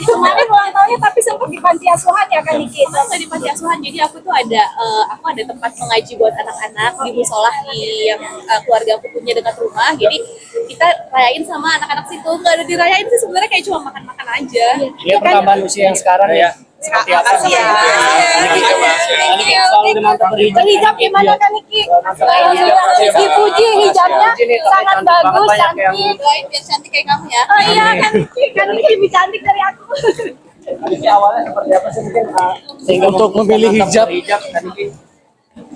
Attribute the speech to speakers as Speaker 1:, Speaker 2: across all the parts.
Speaker 1: Kemarin ulang tahunnya tapi sempat di panti asuhan ya kan Niki?
Speaker 2: Nggak di panti asuhan, jadi aku ada tempat mengaji buat anak-anak di musola yang keluarga aku punya dekat rumah. Jadi kita rayain sama anak-anak situ. Nggak ada dirayain sih sebenarnya, kayak cuma makan-makan aja.
Speaker 3: Iya, pertambahan usia yang sekarang ya. Seperti apa sih ya? Selalu dimantap
Speaker 1: Berhijab gimana kan Niki? Dipuji hijabnya sangat bagus, cantik.
Speaker 2: Doain biar cantik kayak kamu ya.
Speaker 1: Oh iya kan Niki lebih cantik dari aku.
Speaker 3: Ini awalnya seperti apa sih mungkin sehingga
Speaker 4: Untuk memilih hijab.
Speaker 3: kan ini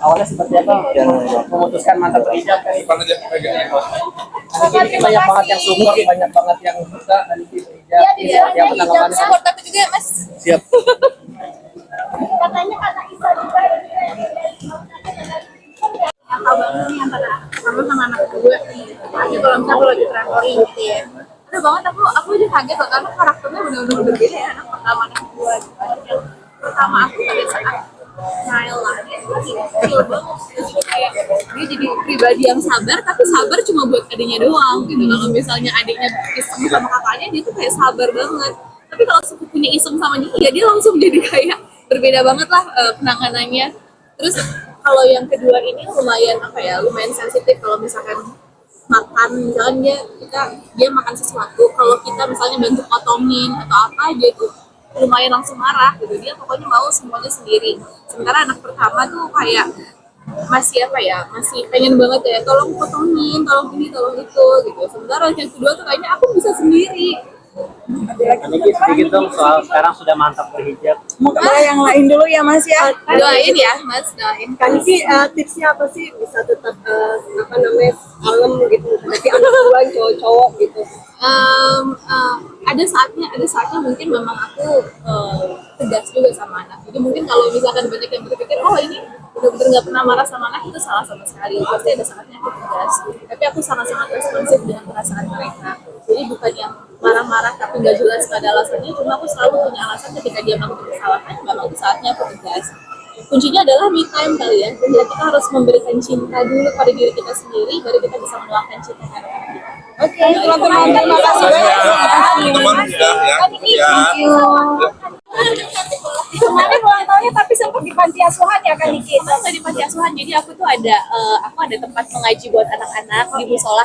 Speaker 3: awalnya seperti apa dan memutuskan mantap berhijab kan ini banyak banget yang support, banyak banget yang suka dan ini berhijab. Seperti apa tanggapannya?
Speaker 2: Support aku juga ya, Mas.
Speaker 4: Siap.
Speaker 1: Katanya karena Isa juga.
Speaker 2: Abangnya nih antara kamu sama anak gue pasti kalau misalnya aku lagi traveling gitu ya, ada banget aku aja kaget loh karena karakternya benar-benar berbeda ya. Anak pertama anak gue gitu. Anak yang pertama aku pada saat Nail lah, dia tuh lagi kecil banget, jadi kayak dia jadi pribadi yang sabar, tapi sabar cuma buat adiknya doang gitu. Kalau misalnya adiknya iseng sama kakaknya, dia tuh kayak sabar banget, tapi kalau sepupunya iseng sama dia langsung jadi kayak berbeda banget lah penanganannya. Terus kalau yang kedua ini lumayan sensitif kalau misalkan makan, misalnya dia makan sesuatu, kalau kita misalnya bantu potongin atau apa, dia tuh lumayan langsung marah gitu. Dia pokoknya mau semuanya sendiri. Sementara anak pertama tuh kayak masih pengen banget ya, tolong potongin, tolong ini, tolong itu gitu. Sementara yang kedua tuh kayaknya aku bisa sendiri.
Speaker 3: Niki sedikit dong soal sekarang sudah mantap berhijab.
Speaker 5: Mungkin yang lain dulu ya Mas ya.
Speaker 2: Doain ya Mas, doain.
Speaker 5: Kan Niki tipsnya apa sih bisa tetap kalem gitu, tapi anak duluan cowok-cowok gitu.
Speaker 2: Ada saatnya mungkin memang aku tegas juga sama anak. Jadi mungkin kalau misalkan banyak yang berpikir, oh ini benar-benar nggak pernah marah sama anak, itu salah sama sekali. Pasti ada saatnya aku tegas. Tapi aku sangat-sangat responsif dengan perasaan mereka. Jadi bukan yang marah-marah tapi nggak jelas nggak ada alasannya. Cuma aku selalu punya alasan ketika dia melakukan kesalahan, memang itu saatnya aku tegas. Kuncinya adalah me time kali ya. Jadi kita harus memberikan cinta dulu pada diri kita sendiri, baru kita bisa meluangkan cinta ke anak kita.
Speaker 5: Oke, teman-teman terima kasih banyak.
Speaker 6: Teman-teman sudah ya.
Speaker 1: Kemarin ulang tahunnya tapi sempat di panti asuhan ya kan Niki?
Speaker 2: Nggak di panti asuhan, jadi aku ada tempat mengaji buat anak-anak di musola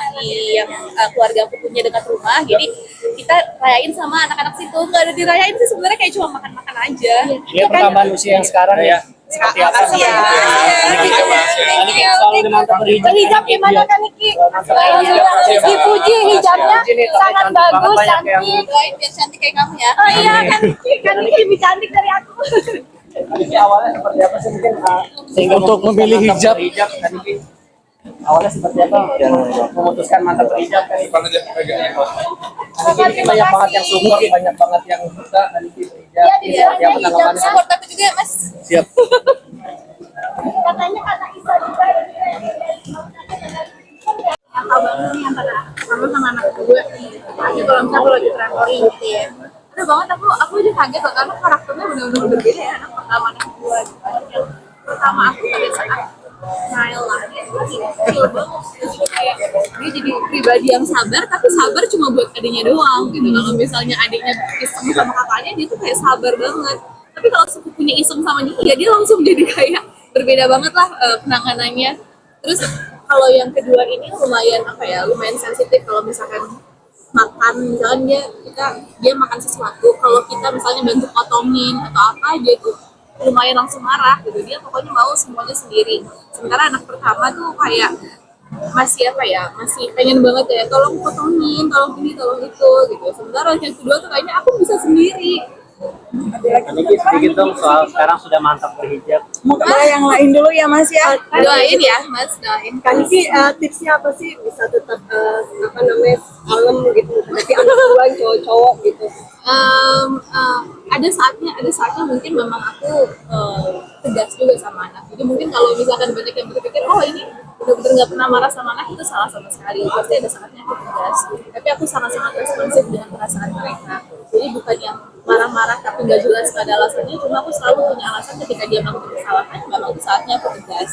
Speaker 2: yang keluarga aku punya dekat rumah. Jadi kita rayain sama anak-anak situ. Nggak ada dirayain sih sebenarnya, kayak cuma makan-makan aja.
Speaker 3: Iya, pertambahan usia yang sekarang ya. Seperti apa sih ya? Selalu dimantap
Speaker 1: Berhijab gimana kan Niki? Dipuji hijabnya sangat bagus, cantik.
Speaker 2: Doain biar cantik kayak kamu ya.
Speaker 1: Oh iya kan Niki lebih cantik dari aku.
Speaker 3: Ini awalnya seperti apa sih mungkin sehingga
Speaker 4: Untuk memilih hijab.
Speaker 3: kan ini awalnya seperti apa dan memutuskan mantap berhijab kan ini banyak banget yang support, banyak banget yang suka dan ini berhijab. Seperti apa tanggapannya?
Speaker 2: Support aku juga ya Mas.
Speaker 4: Siap.
Speaker 1: Katanya karena Isa juga.
Speaker 2: Abangnya nih antara kamu sama anak gue pasti kalau misalnya aku lagi traveling gitu ya, ada banget aku aja kaget loh karena karakternya benar-benar berbeda ya. Anak pertama anak gue gitu. Anak yang pertama aku pada saat Nail lah, dia tuh lagi kecil banget, jadi kayak dia jadi pribadi yang sabar, tapi sabar cuma buat adiknya doang gitu. Kalau misalnya adiknya iseng sama kakaknya, dia tuh kayak sabar banget, tapi kalau sepupunya iseng sama dia langsung jadi kayak berbeda banget lah penanganannya. Terus kalau yang kedua ini lumayan sensitif kalau misalkan makan, misalnya dia makan sesuatu, kalau kita misalnya bantu potongin atau apa, dia tuh lumayan langsung marah gitu. Dia pokoknya mau semuanya sendiri. Sementara anak pertama tuh kayak masih pengen banget ya, tolong potongin, tolong ini, tolong itu gitu. Sementara yang kedua tuh kayaknya aku bisa sendiri.
Speaker 3: Niki sedikit dong soal sekarang sudah mantap berhijab.
Speaker 5: Mungkin yang lain dulu ya Mas ya.
Speaker 2: Doain ya Mas, doain.
Speaker 5: Kan Niki tipsnya apa sih bisa tetap kalem gitu, tapi anak duluan cowok-cowok gitu.
Speaker 2: Ada saatnya mungkin memang aku tegas juga sama anak. Jadi mungkin kalau misalkan banyak yang berpikir, oh ini benar-benar nggak pernah marah sama anak, itu salah sama sekali. Pasti ada saatnya aku tegas. Tapi aku sangat-sangat responsif dengan perasaan mereka. Jadi bukan yang marah-marah tapi nggak jelas nggak ada alasannya. Cuma aku selalu punya alasan ketika dia melakukan kesalahan, memang itu saatnya aku tegas.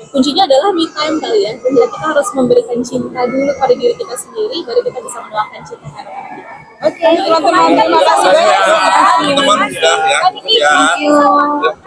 Speaker 2: Kuncinya adalah me time kali ya. Jadi kita harus memberikan cinta dulu pada diri kita sendiri, baru kita bisa meluangkan cinta ke anak kita. Oke, teman-teman terima kasih banyak.
Speaker 6: Teman-teman sudah ya.
Speaker 1: Thank you.
Speaker 6: Ya.